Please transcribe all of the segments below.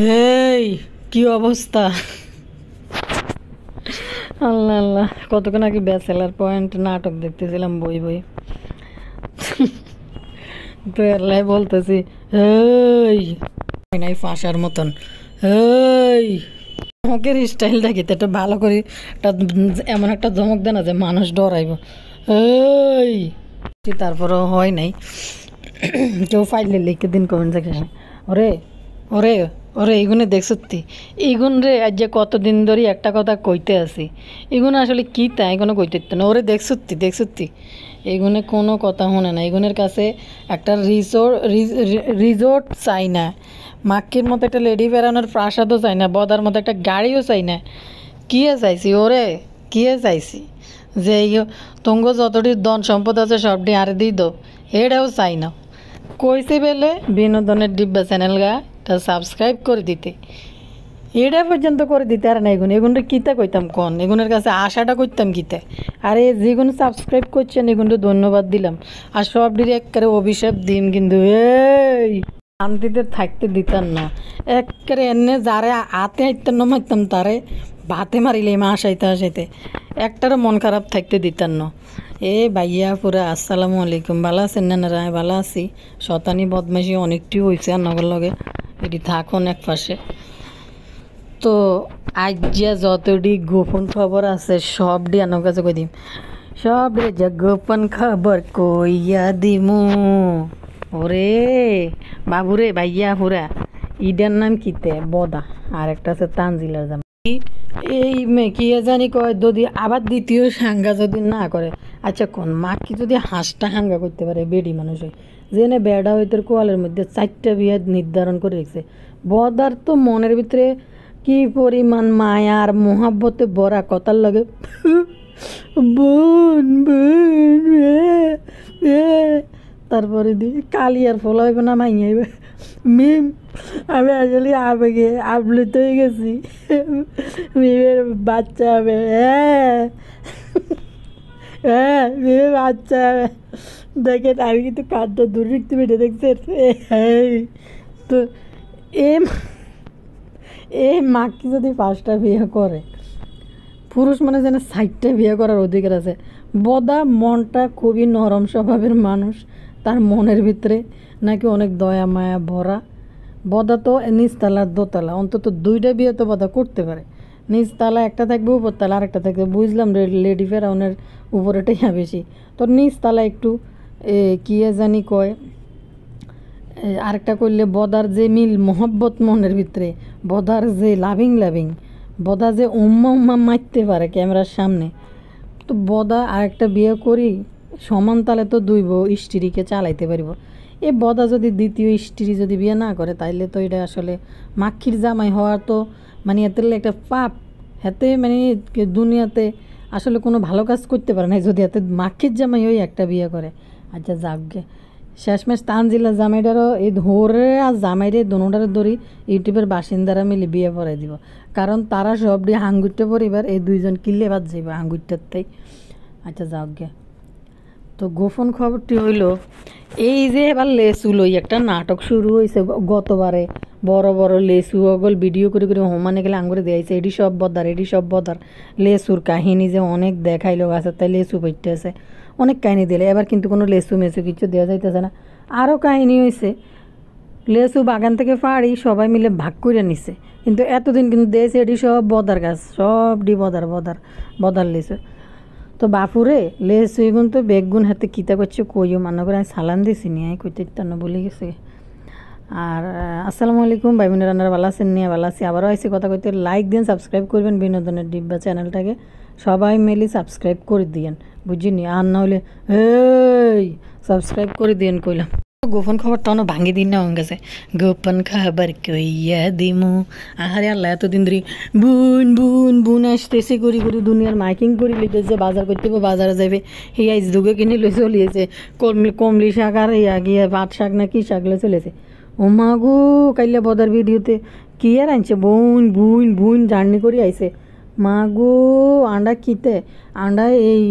এই কি অবস্থা! আল্লাহ আল্লাহ, কতক্ষণ আগে ব্যাচেলার পয়েন্ট নাটক দেখতেছিলাম বই বই। তো এলাই বলতেছি, এই নাই ফাঁসার মতন, এই ধমকের স্টাইলটা কি একটা ভালো করে একটা এমন একটা ধমক দেয় না যে মানুষ ডরাইব। এই তারপরেও হয় নাই। কেউ ফাইলে লিখে দিন কমেন্ট সেকশনে, ওরে ওরে ওরে এইগুনে দেখছতি, এইগুন রে আজ যে কতদিন ধরে একটা কথা কইতে আছি, এগুলো আসলে কী তা এগুলো কইতে দিত না। ওরে দেখছতি এগুনে কোনো কথা শোনে না। এগুনের কাছে একটা রিসোর্ট চাই না, মাক্কির মতো একটা লেডি বেড়ানোর প্রাসাদও চাই না, বদার মতো একটা গাড়িও চাই না। কিয়ে চাইছি ওরে, কিয়ে চাইছি যে তঙ্গ যতটি ধন সম্পদ আছে সবটি আরে দিই দো, এটাও চাই না। কইছে বেলে বিনোদনের ডিব্বা চ্যানেল গা তা সাবস্ক্রাইব করে দিতে, এটা পর্যন্ত করে দিতে আর না। এগুনটা কিতা কইতাম কন, এগুনের কাছে আশাটা করতাম কিতে। আর এই যেগুলো সাবস্ক্রাইব করছেন এগুলো ধন্যবাদ দিলাম, আর সব ডিরেক্ট অভিশাপ দিন কিন্তু এই শান্তিতে থাকতে দিতাম না। একেবারে এনে যারে হাতে হাইতাম না মারতাম তারে ভাতে মারিলে মা আসাইতে একটারও মন খারাপ থাকতে দিতাম না। এ ভাইয়া পুরা আসসালামু আলাইকুম, ভালো আছেন না? রায় ভালো আছি। শতানি বদমাইশি অনেকটি হয়েছে আর নগর লগে, এটি থাকুন এক পাশে। তো আজ যে যতটি গোপন খবর আছে সবটি আনার কাছে কই দিম, সব যে গোপন খবর কইয়া দিমু। ওরে বাবুরে ভাইয়া পুরা, ইডার নাম কিতে বদা, আর একটা আছে তানজিলার জাম। এই মেকিয়া জানি কয় যদি আবার দ্বিতীয় সাঙ্গা যদি না করে, আচ্ছা কোন মা কি যদি হাঁসটা হাঙ্গা করতে পারে বেডি মানুষ হয়, যেনে বেড়া হইতে কোয়ালের মধ্যে 4টা বিয়া নির্ধারণ করে রেখেছে। বদার তো মনের ভিতরে কি পরিমাণ মায়া আর মোহাব্বতে ভরা, কথার লাগে বোন বোন তারপরে দি কালিয়ার ফল হইবে না মাইয়া হইবে মিম। আমি আসলে আবেগে আপ্লুত হয়ে গেছি, মিমের বাচ্চা হবে। হ্যাঁ হ্যাঁ, মিমের বাচ্চা হবে। দেখেন আমি কিন্তু কাঁদটা দূর রিক্তি বেটে দেখছি। তো এ মাকে যদি 5টা বিয়ে করে, পুরুষ মানে যেন 60টা বিয়ে করার অধিকার আছে। বদা মনটা খুবই নরম স্বভাবের মানুষ, তার মনের ভিতরে নাকি অনেক দয়া মায়া ভরা। বদা তো নিচতলা দোতলা অন্তত 2টা বিয়ে তো বদা করতে পারে। নিচতলা একটা থাকবে, উপরতলা আরেকটা থাকবে। বুঝলাম লেডি ফেরাউনের উপরে টেয়া বেশি, তো নিচতলা একটু কি জানি কয় আরেকটা করলে বদার যে মিল মোহব্বত মনের ভিতরে, বদার যে লাভিং বদা যে উম্মা মারতে পারে ক্যামেরার সামনে, তো বদা আরেকটা বিয়ে করি সমান তালে তো 2 বউ স্ত্রীকে চালাইতে পারিব। এ বদা যদি দ্বিতীয় স্ত্রী যদি বিয়ে না করে তাইলে তো এটা আসলে মাক্ষির জামাই হওয়ার তো মানে এতে একটা পাপ। হাতে মানে দুনিয়াতে আসলে কোনো ভালো কাজ করতে পারে না যদি হাতে মাক্ষির জামাই ওই একটা বিয়ে করে। আচ্ছা যাকগে, শেষমেশ তানজিলা জামাইটারও এই ধরে আর জামাইরে দোনোটারে ধরি ইউটিউবের বাসিন্দারা মিলে বিয়ে পড়াই দিব, কারণ তারা সবটি হাঙ্গুরটা পরিবার, এই 2জন কিনলে বাদ যাইব হাঙ্গুরটারতেই। আচ্ছা যাকগে, তো গোপন খবরটি হইল এই যে এবার লেসু লই একটা নাটক শুরু হয়েছে। গতবারে বড় বড় লেসু অগল ভিডিও করে করে হোমানে গেলে আঙ্গুরে দিয়েছে এডি সব বদার লেসুর কাহিনী যে অনেক দেখাইলো গাছের তাই লেসু পড়তেছে, অনেক কাহিনী দিলে। এবার কিন্তু কোনো লেসু মেসু কিছু দেওয়া যাইতেছে না। আরও কাহিনী হয়েছে, লেসু বাগান থেকে পাড়ি সবাই মিলে ভাগ করে নিছে, কিন্তু এতদিন কিন্তু দিয়েছে এডি সব বদার গাছ, সবডি বদার লেসু। তো বাপুরে লেসু এগুন তো বেগুন হাতে কিতা করছে কইও মান্য করে আমি সালান দিছি নিয়ে কইতে না বলে গেছে। আর আসসালামু আলাইকুম ভাই বোনের, রান্নার ভালো আছেন? নিয়ে ভালো আছি। আবারও আইসি কথা কইতে, লাইক দিন, সাবস্ক্রাইব করবেন বিনোদনের ডিব্বা চ্যানেলটাকে সবাই মিলে সাবস্ক্রাইব করে দিয়েন, বুঝিনি? আর না হলে এই সাবস্ক্রাইব করে দিয়েন কইলাম। গোপন খবরটা অনেক ভাঙি দিন না হয়ে গেছে, গোপন খবর কইয়া দিমু। আহারে আল্লাহ, এতদিন ধরে বুন বুন বুন আসতেছে করি দুনিয়ার মাইকিং করে লিখেছে, বাজার করতে বাজারে যাবে। এই আইস দুগে কিনে লই চলিয়েছে কমলি শাক আর গিয়ে পাট শাক না কি শাক লই চলেছে। ও মা গো, কাইলে বদার ভিডিওতে কি আর আনছে, বুন জার্নি করে আইছে। মা গো, আন্ডা কিতে আন্ডা এই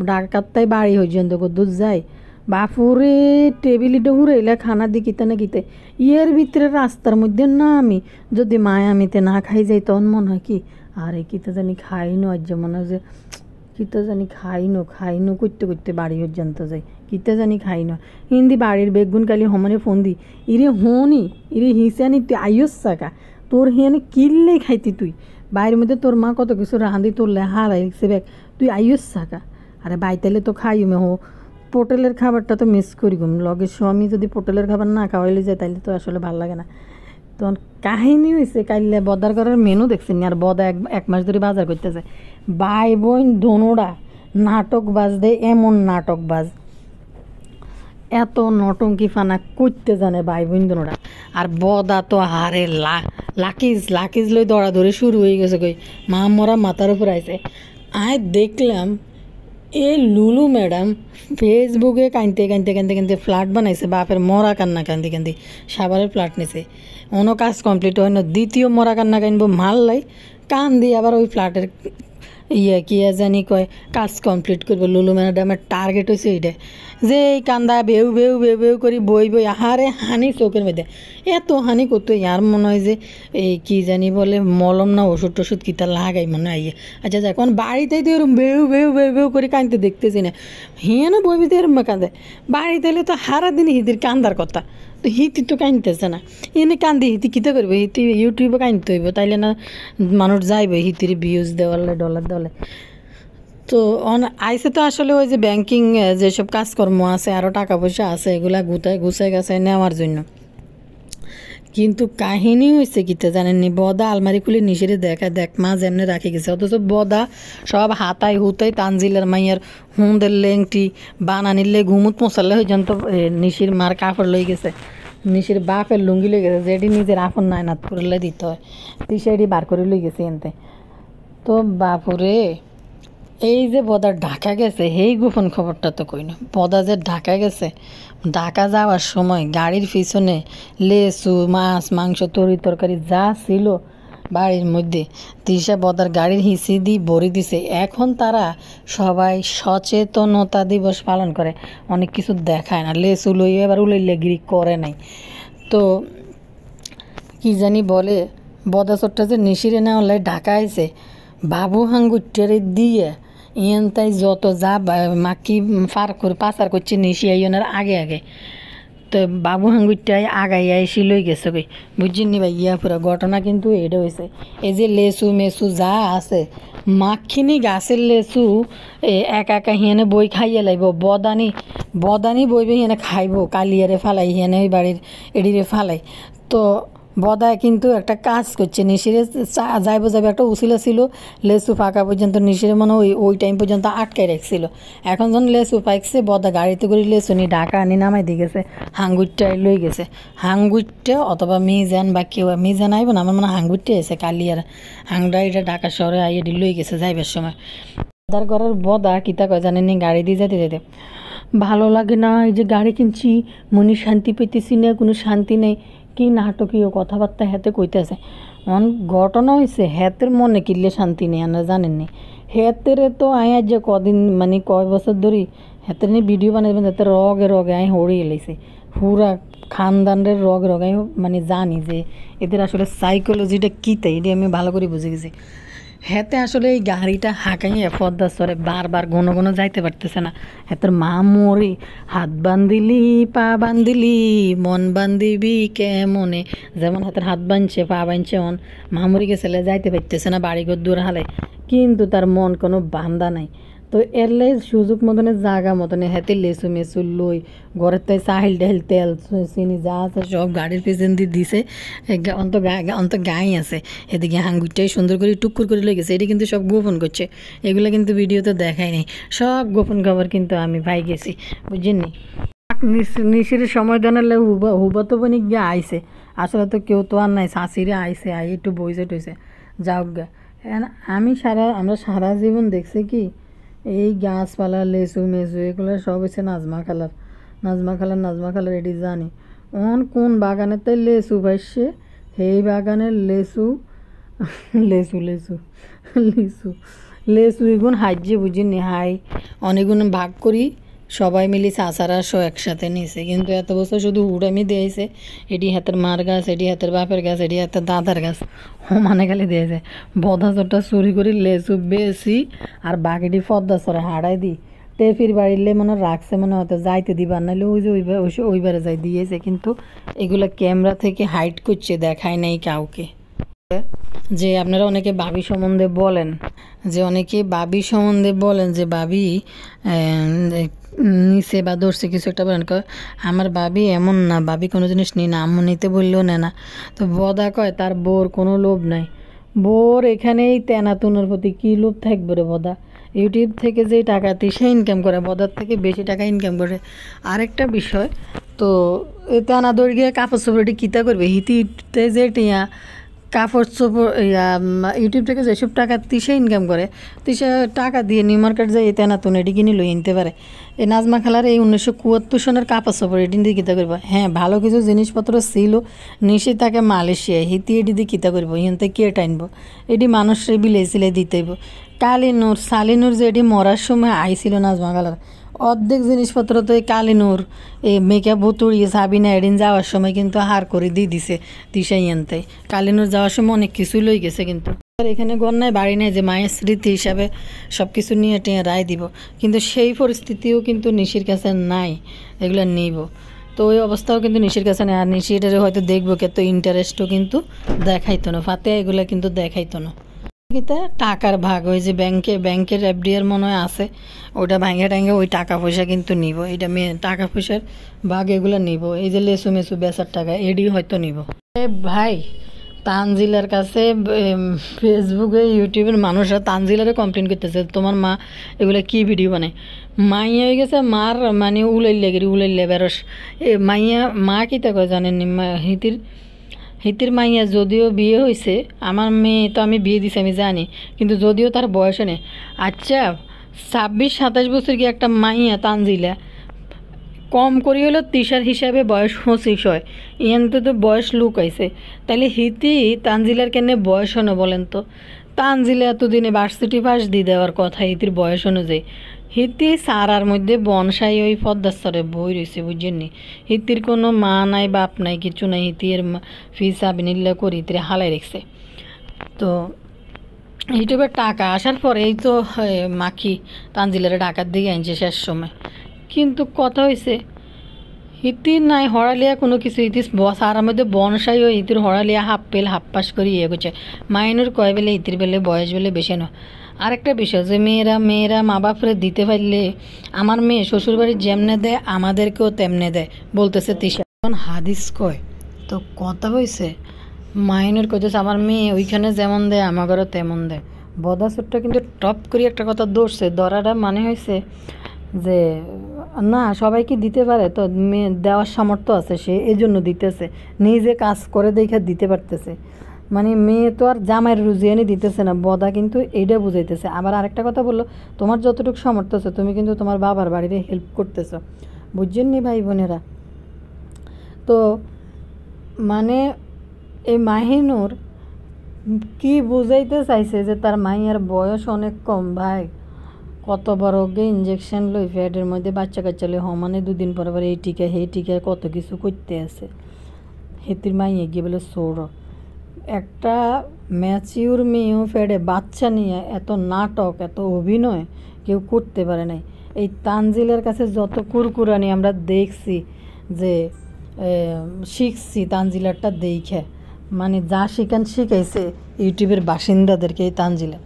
ডাকাতটাই বাড়ি হইছেন তো দুধ যায় বাপুরে টেবিলিটা হুড়াইলে খানা দি কিতে না কিতে ইয়ের ভিতরে রাস্তার মধ্যে না আমি যদি মায়ামিতে না খাই যাই তখন মনে হয় কি আরে কিতে জানি খাইনো আজ মনে হয় যে কিতে জানি খাইনো করতে করতে বাড়ি পর্যন্ত যাই কিতে জানি খাইনো হিন্দি বাড়ির বেগুন কালি হমানে ফোন দি ইরে হনি ইরে হিসানি তুই আইস সাকা তোর হিয়ানে কিনলেই খাইতি তুই বাইরের মধ্যে তোর মা কত কিছু রাঁধি তোরলে হারাইছে ব্যাগ তুই আইস সাকা আরে বাইতালে তো খাইমে হো হোটেলের খাবারটা তো মিস করি গুম লগে স্বামী যদি হোটেলের খাবার না খাওয়াইলে যায় তাহলে তো আসলে ভালো লাগে না। তখন কাহিনী হয়েছে কাইলে বদার করার মেনু দেখছেন আর বদা এক মাস ধরে বাজার করতে যায় ভাই বোন দোনোরা নাটক বাজ দেয় এমন নাটক বাজ এত নটঙ্কি ফানা করতে জানে ভাই বোন দোনোরা আর বদা তো হারে লাকিজ লই দৌড়াদৌড়ি শুরু হয়ে গেছে কই মা মরা মাথার উপর আইছে আয় দেখলাম এ লুলু ম্যাডাম ফেসবুকে কানতে ফ্ল্যাট বানাইছে বাপের মরা কান্না কান্দি সাবারের ফ্ল্যাট নিছে অন্য কাজ কমপ্লিট হয় না দ্বিতীয় মরা কান্না কানবো মাল লাই কান দিয়ে আবার ওই ফ্ল্যাটের কি জানি কয় কাজ কমপ্লিট করবো লুলু ম্যাডামের টার্গেট হয়েছে এইটা যে এই কান্দা বেউ করি বই আহারে হানি চোখের মধ্যে এত হানি করতো ইয়ার মনে হয় যে এই কি জানি বলে মলম না ওষুধ টষুধ কিতা লাগাই মনে হয় আচ্ছা এখন বাড়িতেই তো এরম বেউ করে কাঁদতে দেখতেছি না হিয়ে না বইবিতে এরম কাঁদে বাড়িতে এলে তো হারা দিন হিদির কান্দার কথা তো হিতি তো কাঁদতেছে না এনে কান্দি হিতি কিতে করবে হিতি ইউটিউবে কাঁদতে হইব তাইলে না মানুষ যাইবে হিতির ভিউজ দেওয়ালে ডলার দেওয়ালে তো আইসে তো আসলে ওই যে ব্যাংকিং যেসব কাজকর্ম আছে আরও টাকা পয়সা আছে এগুলা গুছায় গাছায় নেওয়ার জন্য কিন্তু কাহিনী হয়েছে কিতে জানেননি বদা আলমারি খুলে নিশিরে দেখ মা যেমনি রাখে গেছে অথচ বদা সব হাতাই হুতাই তানজিলের মাইয়ার হুঁদের লেংটি বানানিলে ঘুমুত মশালে হয়ে যান তো নিশির মার কাপড় লই গেছে নিশির বাপের লুঙ্গি লই গেছে যেটি নিজের আপন নায়নাত করলে দিতে হয় তুই সেটি বার করে লই গেছে এনতে তো বাপুরে এই যে বদা ঢাকা গেছে এই গোপন খবরটা তো কই না বদা যে ঢাকা গেছে ঢাকা যাওয়ার সময় গাড়ির পিছনে লেসু মাছ মাংস তরকারি যা ছিল বাড়ির মধ্যে তিশা বদার গাড়ির হিসি দিয়ে ভরে দিছে এখন তারা সবাই সচেতনতা দিবস পালন করে অনেক কিছু দেখায় না লেসু লইয়ে এবার উলাইলেগিরি করে নাই তো কি জানি বলে বদা চোরটা যে নিশিরে না হলে ঢাকা আইছে বাবু হাঙ্গুটারে দিয়ে ইয়েন তাই যত যা মাকি পাচার করছে নিশি আইনের আগে তো বাবু হাঙ্গুটাই আগাই আইসি লই গেছে কই বুঝছেন ভাই পুরো ঘটনা কিন্তু এটা হয়েছে এই যে লেসু মেসু যা আছে মাখিনি গাছের লেসু একা হিয়ানে বই খাইয়ে লাইব বদানি বইবে হিয়ানে খাইব কালিয়ারে ফালাই হিয়ানে ওই বাড়ির এডিরে ফালাই তো বদায় কিন্তু একটা কাজ করছে নিশিরে যাইব একটা উচিলা ছিল লেসু ফাঁকা পর্যন্ত নিশিরে মনে ওই টাইম পর্যন্ত আটকাই রাখছিল এখন যখন লেসু পাইছে বদা গাড়িতে করে লেসু নি ঢাকা আনি নামাই দিয়ে গেছে হাঙ্গুরটাই লই গেছে হাঙ্গুরটা অথবা মিজান বা কেউ মিজান আইব না আমার মনে হাঙ্গুরটা এসে কালিয়ার হাংডা এটা ঢাকা শহরে আইয়ে লই গেছে যাইবার সময় বদার ঘরের বদা কিতা কয় জানেনি গাড়ি দিয়ে যেতে ভালো লাগে না এই যে গাড়ি কিনছি মনে শান্তি পেতেছি না কোনো শান্তি নেই কি নাটকীয় কথাবার্তা হাতে কইতেছে ঘটনা হয়েছে হাতের মনে কিনলে শান্তি নেই আমরা জানেননি হাতের তো আয় আজ যে কদিন মানে কয় বছর ধরি হাতের নিয়ে ভিডিও বানাইবেন যাতে রগে আয় হরিয়ে এলাইছে পুরা খানদানের রগে আমি মানে জানি যে এদের আসলে সাইকোলজিটা কী তাই এটা আমি ভালো করে বুঝে গেছি হেতে আসলে এই গাড়িটা হাঁকাইয়ে পদ্মা সরে বারবার ঘন যাইতে পারতেছে না হেতের মা মরি হাত বান্ধিলি পা বান্ধিলি মন বান্ধিবি কেমনে যেমন হাতের হাত বাঁধছে পা বাঁধছে মা মরি গেছে যাইতে পারতেছে না বাড়িঘর দূর হালে কিন্তু তার মন কোনো বান্ধা নাই তো এরলে সুযোগ মতনে জাগা মতনে হাতে লেসু মেসু লই ঘরের তাই চাহিল ডাহিল তেল চিনি যা আছে সব গাড়ির পেছন দিয়ে দিছে অন্ত গাই আছে এদিকে হাঙ্গুরটাই সুন্দর করে টুকুর করে লই গেছে এটি কিন্তু সব গোপন করছে এগুলো কিন্তু ভিডিওতে দেখাই নেই সব গোপন খবর কিন্তু আমি পাই গেছি বুঝছেননি নিশির সময় জানালে হুবা তো বনি গিয়ে আইসে আসলে তো কেউ তো আর নাই শাশিরে আইসে আই একটু বইসে টইসে যাও গা আমরা সারা জীবন দেখছি কি এই গাছপালা লেসু মেসু এগুলো সব হচ্ছে নাজমা খালার এটি জানি কোন বাগানের তাই লেসু পাইছে সেই বাগানের লেসু এগুন হাইজে বুঝিনি হাই অনেকগুণ ভাগ করি সবাই মিলি চাচারা একসাথে নিয়েছে, কিন্তু এত বছর শুধু উড়ামি দিয়েছে। এটি হাতের মার গাছ, এটি হাতের বাপের গাছ, এটি হাতের দাদার গাছ, মানে খালি দিয়েছে। বদা চোরটা চুরি করে লেসু বেশি আর বাকিটি পদ্মা চরে হাড়াই দিই টেফির বাড়িলে মনে রাখছে, মনে হয়তো যাইতে দিবার নাহলে ওই যে ওইবারে যাই দিয়েছে, কিন্তু এগুলা ক্যামেরা থেকে হাইড করছে, দেখায় নাই কাউকে। যে আপনারা অনেকে ভাবি সম্বন্ধে বলেন, যে ভাবি নিচে বা ধরছে কিছু একটা বলেন, আমার ভাবি এমন না, ভাবি কোনো জিনিস নিই না, আম্মু নিতে বললেও নেয় না। তো বদা কয় তার বোর কোনো লোভ নাই, বোর এখানেই তেনাতুনের প্রতি কী লোভ থাকবে রে বদা। ইউটিউব থেকে যে টাকা সে ইনকাম করে, বদার থেকে বেশি টাকা ইনকাম করে। আরেকটা বিষয়, তো তেনা দৌড় গিয়ে কাপড় চোপড়টি কিতা করবে, হিতিতে যে টিয়া কাপড় চোপড় ইউটিউব থেকে যেসব টাকা তিসে ইনকাম করে, তিসে টাকা দিয়ে নিউ মার্কেট যায় এতে না তুন এটি কিনে লই আনতে পারে। এই নাজমা খালার এই 1974 সনের কাপড় চোপড় এটি দিয়ে কিতা করবো। হ্যাঁ, ভালো কিছু জিনিসপত্র ছিল, নিশে তাকে মালয়েশিয়ায় হিতি এটি দিয়ে কিতা করবো, ইহানতে কে টাইনবো, এটি মানুষের বিলে সিলে দিতেইব। কালিনুর সালিনুর যে এটি মরার সময় আইছিল নাজমা খালার, অর্ধেক জিনিসপত্র তো এই কালিনুর এই মেকআপ বুতুড়ি সাবিনা এদিন যাওয়ার সময় কিন্তু হার করে দিয়ে দিছে দিশাই আনতে। কালিনুর যাওয়ার সময় অনেক কিছু লই গেছে, কিন্তু এখানে ঘর নাই বাড়ি নেই যে মায়ের স্মৃতি হিসাবে সব কিছু নিয়ে টেনে রায় দিব, কিন্তু সেই পরিস্থিতিও কিন্তু নিশির কাছে নাই এগুলো নিব। তো ওই অবস্থাও কিন্তু নিশির কাছে নেই, আর নিশি এটারে হয়তো দেখবো কত ইন্টারেস্টও কিন্তু দেখাইতো না, ফাতে এগুলো কিন্তু দেখাইতো না। টাকার ভাগ ওই যে ব্যাংকের এফডিআর মনে হয় আছে, ওটা ভাঙে টাঙ্গে ওই টাকা পয়সা কিন্তু নিব, এটা টাকা পয়সার ভাগ এগুলো নিব। এই যে লেসু মেসু বেচার টাকা এডি হয়তো নিব। ভাই তানজিলার কাছে ফেসবুকে ইউটিউবের মানুষরা তানজিলারে কমপ্লেন করতেছে, তোমার মা এগুলো কি ভিডিও বানায়। মাইয়া হয়ে গেছে মার মানে উলাইলে বেরস মাইয়া মা কিতা কয় জানেননি, হিতির মাইয়া যদিও বিয়ে হয়েছে, আমার মেয়ে তো আমি বিয়ে দিছি আমি জানি, কিন্তু যদিও তার বয়স নেই। আচ্ছা 26-27 বছর কি একটা মাইয়া তানজিলা, কম করি হলো তিসার হিসাবে বয়স 25 হয়, ইয়ানতে তো বয়স লুক আইছে, তাহলে হিতি তানজিলার কেনে বয়স হনো বলেন তো। তানজিলা এতদিনে ভার্সিটি পাস দিয়ে দেওয়ার কথা হিতির বয়স অনুযায়ী। হিতি সারার মধ্যে বনসাই ওই পদ্মাস্তরে বই রয়েছে, বুঝছেননি। হিতির কোনো মা নাই বাপ নাই কিছু নাই, হিতির ফিস আবিনিল্লা করে হিতির হালাই রেখছে। তো ইউটিউবের টাকা আসার পরে এই তো মাখি তানজিলারে ঢাকার দিকে আনছে শেষ সময়, কিন্তু কথা হয়েছে হিতির নাই হড়ালিয়া কোনো কিছু, ইতিস সারার মধ্যে বনসাই ওই ইতির হড়ালিয়া হাফ পাস করে ইয়ে করছে। মাইনুর কয় বেলে ইতির বেলে বয়স বেলে বেশি নয়। আরেকটা বিষয় যে মেয়েরা মা বাপরে দিতে পারলে, আমার মেয়ে শ্বশুরবাড়ির যেমনে দেয় আমাদেরকেও তেমনে দেয় বলতেছে তিশা। এখন হাদিস কয় তো কথা হয়েছে, মাইনুর কইতেছে আমার মেয়ে ওইখানে যেমন দেয় আমাদেরও তেমন দেয়। বদাসুরটা কিন্তু টপ করে একটা কথা ধরছে, ধরাটা মানে হয়েছে যে না সবাইকে দিতে পারে, তো মেয়ে দেওয়ার সামর্থ্য আছে, সে এই জন্য দিতেছে, নিজে কাজ করে দেখে দিতে পারতেছে। মানে মেয়ে তো আর জামাইয়ের রুজিয়ানি দিতেছে না, বদা কিন্তু এইটা বুঝাইতেছে। আবার আরেকটা কথা বললো, তোমার যতটুকু সামর্থ্য আছে তুমি কিন্তু তোমার বাবার বাড়িতে হেল্প করতেছো, বুঝছেন নি ভাই বোনেরা। তো মানে এই মাহিনুর কি বুঝাইতে চাইছে যে তার মাইয়ার বয়স অনেক কম। ভাই কত বড় গে ইঞ্জেকশন লই ফ্যাটের মধ্যে বাচ্চা কাচ্চা লই মানে দুদিন পরে পরে এই টিকা সেই টিকা কত কিছু করতে আছে। হেতির মাইয়া গিয়ে বলে সৌর একটা ম্যাচিউর মেয়েও ফেডে বাচ্চা নিয়ে এত নাটক এত অভিনয় কেউ করতে পারে নাই। এই তানজিলের কাছে যত কুরকুরানি আমরা দেখছি, যে শিখছি তানজিলারটা দেখে, মানে যা শিখাইছে ইউটিউবের বাসিন্দাদেরকে এই তানজিলা।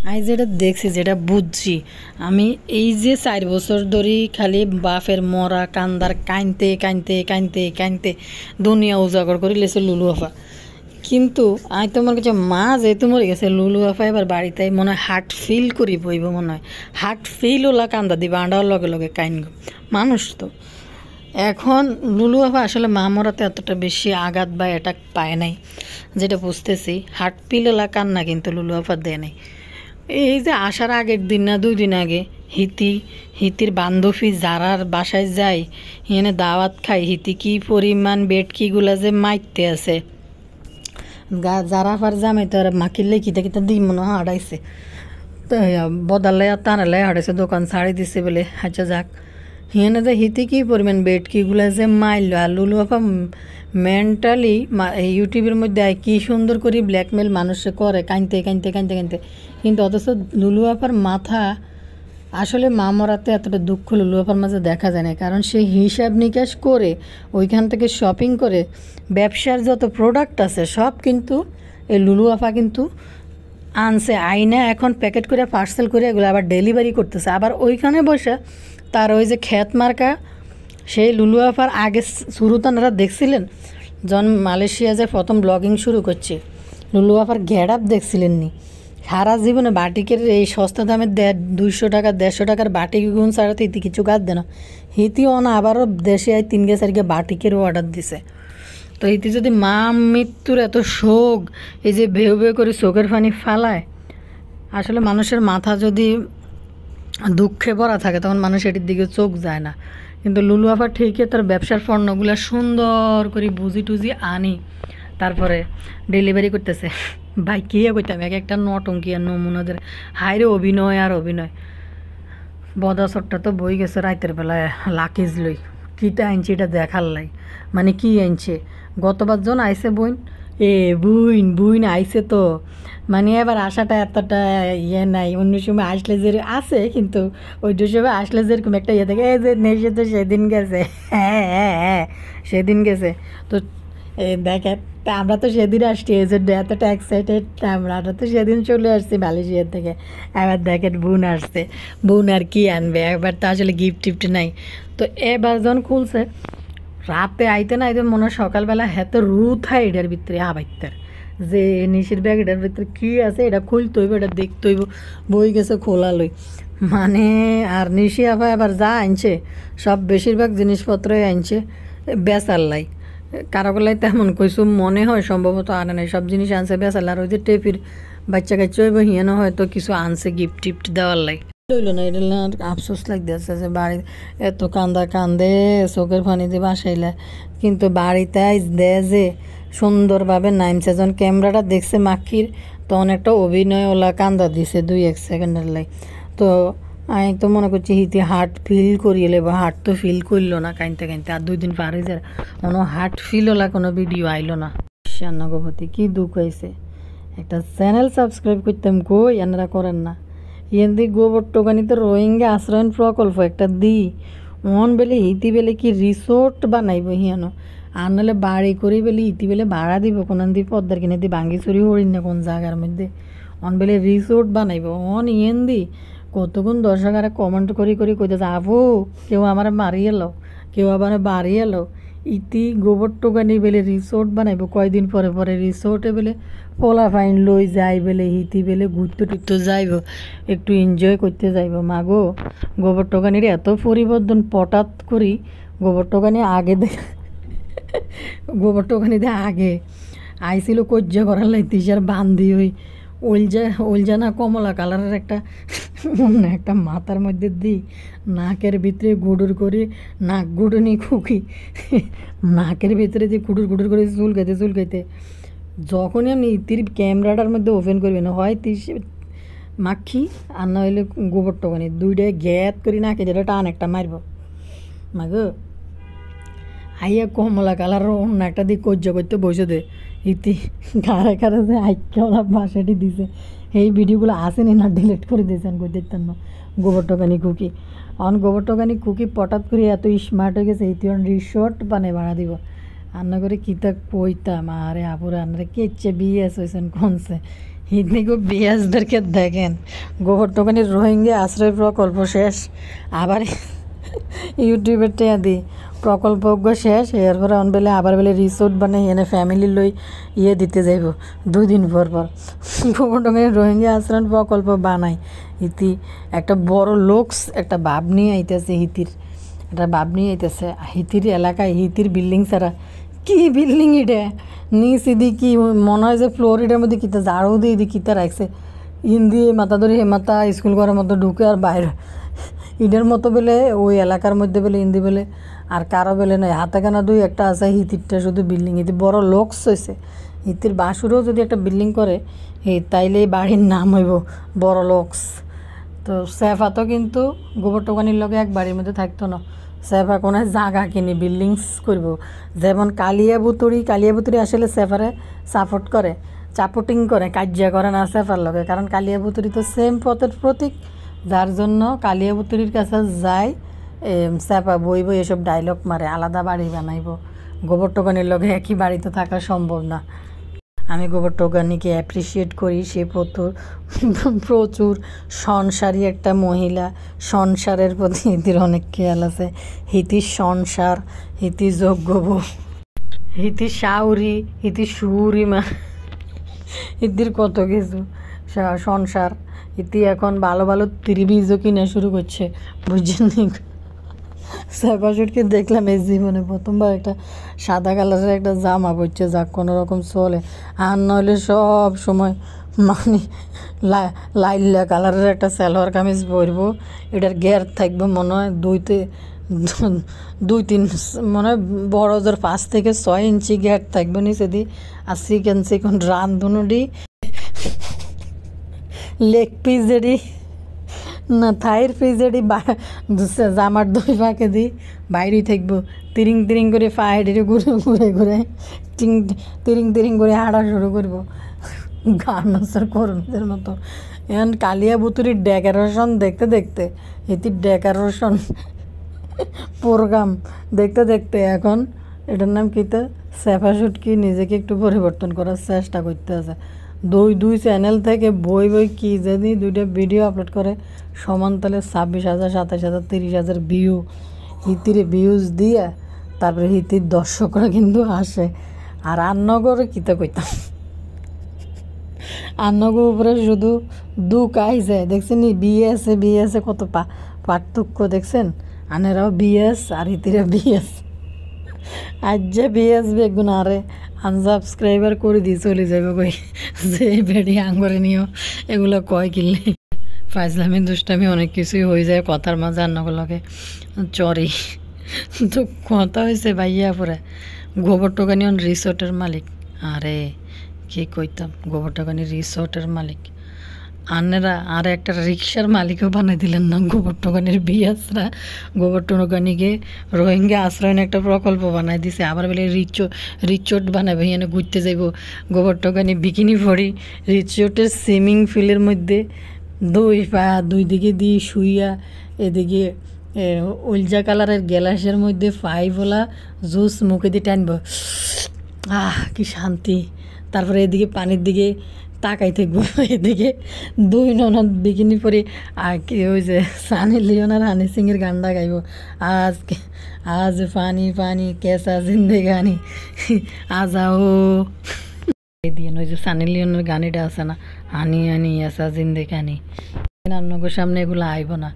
আমি যেটা দেখছি যেটা বুঝছি, আমি এই যে 4 বছর ধরে খালি বাপের মরা কান্দার কানতে দুনিয়া উজাগর করে লেছে লুলু আফা। কিন্তু আমি তোমার কাছে মা যেহেতু মরে গেছে, লুলু আফা এবার বাড়িতে মনে হয় হার্ট ফিল করি বইব, মনে হয় হার্ট ফিল ওলা কান্দা দিবা আন্ডার লগে কাইন মানুষ। তো এখন লুলু আফা আসলে মা মরাতে এতটা বেশি আঘাত বা অ্যাটাক পায় নাই, যেটা বুঝতেছি হার্ট ফিল ওলা কান্না কিন্তু লুলু আফা দেয় নাই। এই যে আসার আগের দিন না 2 দিন আগে হিতির বান্ধবী যারার বাসায় যায়, এনে দাওয়াত খায়, হিতি কি পরিমাণ বেটকিগুলা যে মাইতে আছে, যারা ফার জামাই তো আর মাখিলে কিতা দিই মনে হয় আড়াইছে। বদালে টানালে হাঁটেছে দোকান ছাড়ি দিছে বলে। আচ্ছা যাক, হিয়ানে যে হিতে কি পরিমাণ বেটকিগুলো যে মাইল আর লুলু আপা মেন্টালি ইউটিউবের মধ্যে আয় কি সুন্দর করে ব্ল্যাকমেল মানুষে করে কাঁদতে কাঁদতে কাঁদতে কাঁদতে, কিন্তু অথচ লুলু আপার মাথা আসলে মা মরাতে এতটা দুঃখ লুলু আপার মাঝে দেখা যায় না, কারণ সে হিসাব নিকাশ করে ওইখান থেকে শপিং করে ব্যবসার যত প্রোডাক্ট আছে সব কিন্তু এই লুলু আপা কিন্তু আনছে আইনা, এখন প্যাকেট করে পার্সেল করে এগুলো আবার ডেলিভারি করতেছে। আবার ওইখানে বসে তার ওই যে খ্যাত মার্কা সেই লুলু আপার আগে শুরুতে আপনারা দেখছিলেন যখন মালয়েশিয়া যে প্রথম ব্লগিং শুরু করছে, লুলু আপার গেট আপ দেখছিলেন নি? সারা জীবনে বাটিকের এই সস্তা দামের 200 টাকা 150 টাকার বাটিক গুণ ছাড়াতে ইতি কিছু কাজ দেয় না। হিতিও না আবারও দেশে 3 4 বাটিকেরও অর্ডার দিছে। তো ইতি যদি মা মৃত্যুর এত শোক, এই যে ভেউ ভেউ করে চোখের পানি ফালায়, আসলে মানুষের মাথা যদি দুঃখে ভরা থাকে তখন মানুষ এটির দিকে চোখ যায় না। কিন্তু লুলু আপা ঠিকই তার ব্যবসার পণ্যগুলো সুন্দর করে বুঝি টুজি আনি তারপরে ডেলিভারি করতেছে। ভাই কী করতাম এক একটা নটঙ্কি আর নমুনাদের হাইরে অভিনয় আর অভিনয়। বদাসরটা তো বই গেছে রাতের বেলায় লাকিজ লই, কীটা আনছে এটা দেখার লাই, মানে কি আনছে। গতবার জন আইসে বইন বুইন আইসে তো, মানে এবার আসাটা এতটা ইয়ে নাই। অন্য সময় আসলে যে আছে, কিন্তু ওই সময় আসলে যেরকম একটা ইয়ে থাকে, এই যে নেশে তো সেদিন গেছে, হ্যাঁ সেদিন গেছে। তো দেখেন আমরা তো সেদিন আসছি, এই জন্য এতটা এক্সাইটেড আমরা তো সেদিন চলে আসছি মালয়েশিয়ার থেকে। এবার দেখেন বোন আসছে, বোন আর কি আনবে, এবার তো আসলে গিফট টিফট নাই। তো এবার যখন খুলছে রাতে আইতে না আইতে মনে হয় সকালবেলা হেতে রুথ হয় এটার ভিতরে আবাইতার যে নিশির ব্যাগ এটার ভিতরে কী আছে এটা খুলতে হইব, এটা দেখতে হইব, বই গেছে খোলা লই মানে। আর নিশি আবার এবার যা আনছে সব বেশিরভাগ জিনিসপত্রই আনছে বেচাল্লাই, কারোগুলাই তেমন কইসু মনে হয় সম্ভবত আনে নাই, সব জিনিস আনছে বেচাল্লা। আর ওই যে টেপির বাচ্চা কাচ্চা হইব হিয়ানো হয়তো কিছু আনছে গিফট টিফট দেওয়ার লাই। লইল না এটা আফসোস লাগতেছে যে বাড়ি এত কান্দে চোখের পানি দিয়ে বাসাইলে, কিন্তু বাড়িতে দে যে সুন্দরভাবে নামছে যখন ক্যামেরাটা দেখছে মাখির তখন একটা অভিনয় ওলা কান্দা দিছে 2-1 সেকেন্ডের লাই। তো আমি তো মনে করছি হিতি হার্ট ফিল করিয়ে বা হার্ট তো ফিল করলো না কাঁদতে কাঁদতে, আর 2 দিন পার হয়ে যায় কোনো হার্ট ফিল ওলা কোনো ভিডিও আইলো না। শ্যান্নগপতি কী দুঃখ হয়েছে, একটা চ্যানেল সাবস্ক্রাইব করতাম কই এনারা করেন না। ইয়েন্দি গোবর টোকানিতে রোহিঙ্গা আশ্রয়ন প্রকল্প একটা অন বেলে ইতি বেলে কি রিসোর্ট বানাইব হিয়ানো, আর নাহলে বাড়ি করি বেলে ইতি বেলে ভাড়া দিব কোন দি পদ্মার কিনে দি বাঙ্গিচুরি হরিণ না কোন জায়গার মধ্যে অন বেলে রিসোর্ট বানাইব। ইয়েন্দি কতক্ষণ দর্শকারা কমেন্ট করি কইতে যাবো, কেউ আমার মারিয়ে এলো, কেউ আবার বাড়িয়ে এলো। ইতি গোবর টোকানি বেলে রিসোর্ট বানাইব, কয়দিন পরে পরে রিসোর্টে বেলে পোলা ফাইন লই যাই বেলে হিতি বেলে ঘুরতে টুরতে যাইব, একটু এনজয় করতে যাইব। মাগো গোবর টোকানির এত পরিবর্তন পটাত করি। গোবর টোকানি আগে গোবর টোকানিতে আগে আইছিল কজ্জা করার লাই তিসার বান্ধি ওই ওলজা না কমলা কালারের একটা মাথার মধ্যে দিই নাকের ভিতরে গুডুর করে নাক গুডুনি খুকি নাকের ভিতরে দিয়ে গুডুর করে চুলকাইতে যখনই আপনি ইতির ক্যামেরাটার মধ্যে ওপেন করবেন হয় মাখি আর না হইলে গোবর টোকানি দুইটাই গ্যাত করি নাকে যেটা টান একটা মারব। মাগো আইয়া কমলা কালার অন্য একটা দিক কজ্জা করতে বসে দে ইতি কারা যে আইকা ভাষাটি দিছে এই ভিডিওগুলো আসেনি না ডিলিট করে দিয়েছেন কই দেখতেন না। গোবর টোকানি কুকি গোবর টোকানি কুকি পটাত করে এত স্মার্ট হয়ে গেছে ইতি রিসোর্ট বানাই ভাড়া দিব। রান্না করে কিতা কইতাম আরে আপুরে আনরে কেচ্ছে বিএস হয়েছেন কোনছে হিদিকে বিএসদেরকে দেখেন। গোবর টোকানির রোহিঙ্গা আশ্রয় প্রকল্প শেষ, আবার ইউটিউবের টেয়া দিই প্রকল্প শেষ, এরপরে বেলে আবার বেলে রিসোর্ট বানাই এনে ফ্যামিলি লই দিতে যাইব 2 দিন পর। গোবর টোকানি রোহিঙ্গা আশ্রয় প্রকল্প বানাই ইতি একটা বড় লোকস একটা ভাব নিয়ে আইতেছে হিতির একটা ভাব নিয়ে আইতেছে হিতির এলাকায় হিতির বিল্ডিং ছাড়া কি বিল্ডিং এটা নিচ ইদি কি মনে হয় যে ফ্লোরিডার মধ্যে কিতা ঝাড়ু দিয়ে কিতা রাখছে দিয়ে মাথা ধরে হেমাতা স্কুল করার মতো ঢুকে আর বাইরে ইডের মতো বেলে ওই এলাকার মধ্যে বেলে ইন্দি বেলে আর কারো বেলে নয় হাতে কানা 2 একটা আছে হিতিরটা শুধু বিল্ডিং ইতি বড় লোকস হয়েছে ইতির বাসুরও যদি একটা বিল্ডিং করে তাইলে এই বাড়ির নাম হইব বড় লোকস। তো সেফা তো কিন্তু গোবর টোকানির লগে এক বাড়ির মধ্যে থাকতো না, সেফা কোনো জায়গা কিনে বিল্ডিংস করব। যেমন কালিয়া বুতুরি আসলে সেফারে সাপোর্ট করে, চাপোটিং করে, কাজিয়া করে না সেফার লগে, কারণ কালিয়া বুতুরি তো সেম পথের প্রতীক, যার জন্য কালিয়া বুতুরির কাছে যায় সেফা বইব এসব ডায়লগ মারে, আলাদা বাড়ি বানাইব। গোবর টোকানির লগে একই বাড়িতে থাকা সম্ভব না। আমি গোবর টোকানিকে অ্যাপ্রিসিয়েট করি, সে প্রচুর সংসারী একটা মহিলা, সংসারের প্রতি হিতির অনেক খেয়াল আছে। হিতির সংসার, হিতি যোগ্য বউ, হিতি সাউরি, হিতি সুরি মা, হিতির কত কিছু সংসার। হিতি এখন ভালো ভালো ত্রিবীজও কিনা শুরু করছে, বুঝছেন? সেফা শুটকে দেখলাম এই জীবনে প্রথমবার একটা সাদা কালারের একটা জামা পরছে, যা কোনো রকম চলে। আর নইলে সব সময় মানে লাইলা কালারের একটা সালোয়ার কামিজ পরবো, এটার গের থাকবে মনে হয় 2-3 মনে হয় বড় জোর 5 থেকে 6 ইঞ্চি গের থাকবে নিচে দি। আর চিকেন রান্ধুনুডি লেগ পিস যেটি না থাইর পিজেডি জামার 2 ফাঁকে দিই বাইরেই থাকবো, তিরিং করে ফাইডে ঘুরে তিরিং করে হাঁটা শুরু করবো গার্মেন্টসের কর্মীদের মতো। এখন কালিয়া বুতুরির ডেকোরেশন দেখতে এটির ডেকোরেশন প্রোগ্রাম দেখতে এখন এটার নাম কীতে সেফা শুটকি নিজেকে একটু পরিবর্তন করার চেষ্টা করতে আছে। দুই চ্যানেল থেকে বই কি যদি 2টা ভিডিও আপলোড করে সমান তাহলে 26,000, 27,000, 30,000 ভিউ, হিতির ভিউজ দিয়ে তারপরে হিতির দর্শকরা কিন্তু আসে। আর আন্নগরে কীতে কইতাম, আন্নগর উপরে শুধু দুঃখ যায় দেখছেন, বিএসে কত পার্থক্য দেখছেন? আনেরাও বিএস আর হিতিরা বিএস। আজ যে বিএস বেগুন আরে আনসাবস্ক্রাইবার করে দিয়ে চলে যাবে কই, যে বেড়ি আঙ্গরে নিও এগুলো কয় কিনলে। ফাইজলামি দুষ্টামি অনেক কিছুই হয়ে যায় কথার মাঝে, রান্নাগুলোকে চরি। তো কথা হয়েছে ভাইয়া পরে গোবর টোকানি রিসোর্টের মালিক। আরে কি কইতাম, গোবর টোকানি রিসোর্টের মালিক আনেরা আর একটা রিক্সার মালিকও বানাই দিলেন না। গোবর টোকানির বিয়াসরা গোবর টোকানিকে রোহিঙ্গা আশ্রয়ন একটা প্রকল্প বানাই দিছে, আবার বলে রিচোর্ট বানাবে, এখানে ঘুরতে যাইব। গোবর টোকানি বিকিনি পরি রিচোর্টের সুইমিং পুলের মধ্যে 2 দিকে দিয়ে শুইয়া, এদিকে উলজা কালারের গ্যালাসের মধ্যে ফাইভওয়ালা জুস মুখে দিয়ে টানব, কি শান্তি। তারপরে এদিকে পানির দিকে তাকাই থাকবো, এদিকে 2 ননদ বিকিনি পরে আর কি ওই যে সানি লিওন আর হানি সিংয়ের গানটা গাইব, আজ পানি পানি কেসা জিন্দেগানি আজাও দিয়ে। ওই যে সানি লিওনের গানিটা আছে না, হানি হানি এসা জিন্দেগানি। আপনার সামনে এগুলো আইব না।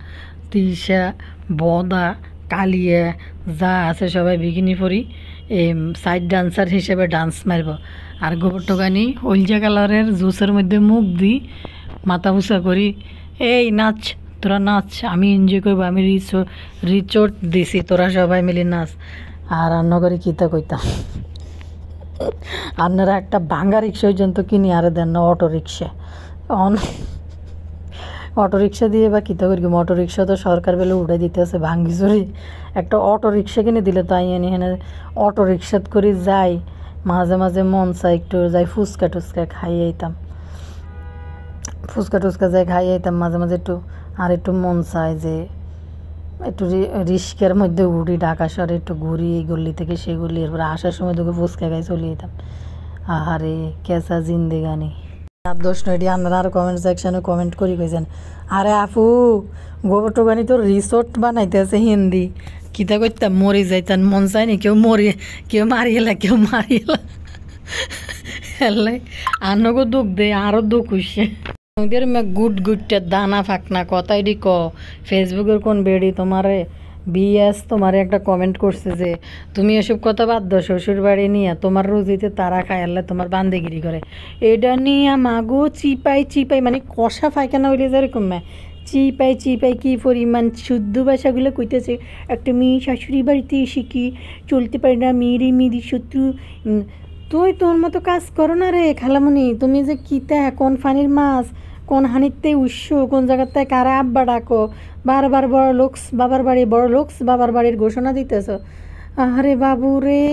তিশা বদা কালিয়া যা আছে সবাই বিকিনি পরি সাইড ডান্সার হিসেবে ডান্স মারব। আর গোবর টোকানি হলজা কালারের জুসের মধ্যে মুখ দিই, মাথা উঁচা করি, এই নাচ তোরা নাচ, আমি এনজয় করবো, আমি রিচোর্ট দিছি, তোরা সবাই মিলে নাচ। আর রান্নাঘরে কীতা কইতাম, আপনারা একটা ভাঙ্গা রিক্সা পর্যন্ত কিনে আরে দেন না, অটো রিক্সা দিয়ে বা কীতা করি। অটো রিক্সা তো সরকার বেলে উঠে দিতেছে ভাঙ্গি চুরি, একটা অটো রিক্সা কিনে দিলে তো আইনি এখানে অটো রিক্সাত করে যাই, মাঝে মন চাই একটু যাই ফুচকা টুচকা খাইয়ে আইতাম, যাই খাইয়ে আইতাম মাঝে একটু। আর একটু মন চায় যে একটু রিস্কের মধ্যে উঠি, ঢাকা শহরে একটু ঘুরি এই গল্লি থেকে সেই গল্লি, এরপরে আসার সময় তোকে ফুচকা খাই চলে যেতাম। আহারে কেসা জিন্দেগানি। 10 এটি আপনারা আর কমেন্ট সেকশনে কমেন্ট করি কইছেন, আরে আপু গোবর টোকানি তো রিসোর্ট বানাইতে আছে হিন্দি, কীতা করতাম মরি যাইতাম, মন চায়নি কেউ মারিয়েলা হেলে আনগো দুঃখ দে, আরও দুঃখ হইছে। ওদের গুটটা দানা ফাঁকনা কথা এটি ফেসবুকের কোন বেড়ি তোমারে বিএস তোমারে একটা কমেন্ট করছে যে তুমি এসব কথা বাদ দাও, শ্বশুর বাড়ি নিয়ে তোমার রুজিতে তারা খায়, আল্লাহ তোমার বান্দেগিরি করে, এটা নিয়ে মাগো চিপাই মানে কষা ফাইখানা হইলে যেরকম চিপাই কি পরিমাণ শুদ্ধ ভাষাগুলো কইতেছে। একটা মেয়ে শাশুড়ি বাড়িতে এসে কি চলতে পারে না, মেয়েরই শত্রু তুই তোর মতো কাজ করো না রে খালামুনি, তুমি যে কিতা কোন ফানির মাছ, কোন হানিতে উৎস, কোন জায়গাতে কারা আব্বা ডাকো, বারবার বড় লোকস বাবার বাড়ি, বড় লোকস বাবার বাড়ির ঘোষণা দিতেছ। আরে বাবু রে,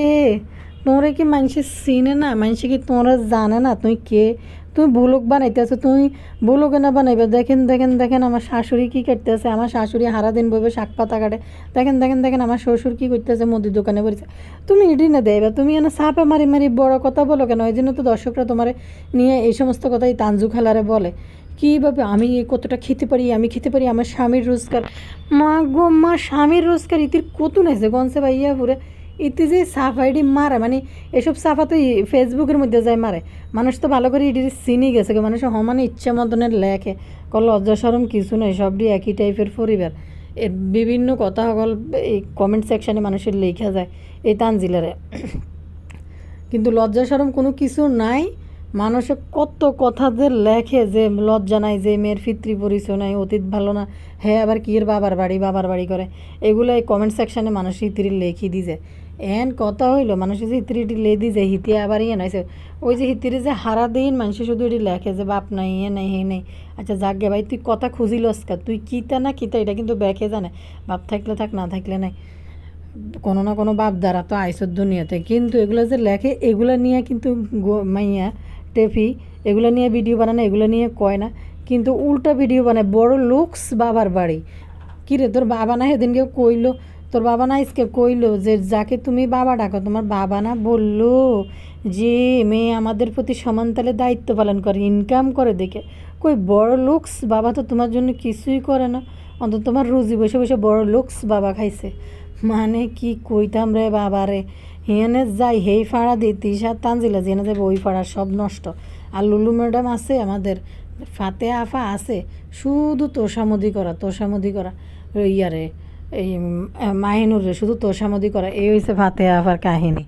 তোরে কি মানুষে চিনে না, মানুষে কি তোরা জানে না তুই কে? তুমি বুলক বানাইতেছো, তুমি বুলকে না বানাইবে। দেখেন দেখেন দেখেন আমার শাশুড়ি কী করতেছে, আমার শাশুড়ি হারা দিন বইবে শাক পাতা কাটে। দেখেন দেখেন দেখেন আমার শ্বশুর কী করতেছে, মুদির দোকানে বসেছে। তুমি এটি না দেবে, তুমি এনে সাপে মারি মারি বড় কথা বলো কেন? এই জন্য তো দর্শকরা তোমার নিয়ে এই সমস্ত কথাই তানজু খালারে বলে। কীভাবে আমি কতটা খেতে পারি, আমি খেতে পারি, আমার স্বামীর রোজগার। মা গো মা, স্বামীর রোজগার ইতির কত নেছে গনছে ভাইয়া পুরে। ইতি যে সাফাইডি মারে, মানে এসব সাফা তো ফেসবুকের মধ্যে যায় মারে। মানুষ তো ভালো করে ইটির চিনি গেছে, মানুষ সমানে ইচ্ছা মতনের লেখে। লজ্জা সরম কিছু নয়, সবটি একই টাইপের পরিবার। এর বিভিন্ন কথা সকল এই কমেন্ট সেকশানে মানুষের লেখা যায় এই তানজিলারে। কিন্তু লজ্জা সরম কোনো কিছু নাই। মানুষে কত কথা যে লেখে, যে লজ্জা নাই, যে মেয়ের ফিত্রি পরিচয় নাই, অতীত ভালো না, হ্যাঁ আবার কি এর বাবার বাড়ি করে। এগুলো এই কমেন্ট সেকশানে মানুষ হিতিরি লেখি দিছে। এন কথা হইলো মানুষের যে হিতিরিটি লে দিছে, হিতি আবার ইয়ে নাইছে। ওই যে হিতিরি যে হারা দিন মানুষে শুধু এটি লেখে যে বাপ নাই, এ নাই, হে নেই। আচ্ছা যাক গে ভাই, তুই কথা খুঁজিলস কা, তুই কিতা না কিতা এটা কিন্তু ব্যাকে জানে। বাপ থাকলে থাক, না থাকলে নাই। কোনো না কোনো বাপ দ্বারা তো আইসর দুনিয়াতে, কিন্তু এগুলো যে লেখে এগুলো নিয়ে কিন্তু মাইয়া টেফি এগুলো নিয়ে ভিডিও বানায় না, এগুলো নিয়ে কয় না, কিন্তু উল্টা ভিডিও বানায় বড় লুকস বাবার বাড়ি। কিরে তোর বাবা না সেদিনকে কইলো, তোর বাবা না আজকে কইলো যে যাকে তুমি বাবা ডাকো, তোমার বাবা না বললো যে মেয়ে আমাদের প্রতি সমান তালে দায়িত্ব পালন করে, ইনকাম করে দেখে। কই বড় লুকস বাবা তো তোমার জন্য কিছুই করে না, অন্তত তোমার রুজি বসে বসে বড় লুকস বাবা খাইছে। মানে কি কইতাম রে বাবারে, হেনে যাই হেই ফাড়া দিই তিশা তানজিলা যেনে যাবে ওই ফাড়া সব নষ্ট। আর লুলু ম্যাডাম আছে, আমাদের ফাতে আফা আছে, শুধু তোষামদি করা ইয়ারে এই মাহিনুর রে শুধু তোষামদি করা, এই হয়েছে ফাতে আফার কাহিনী।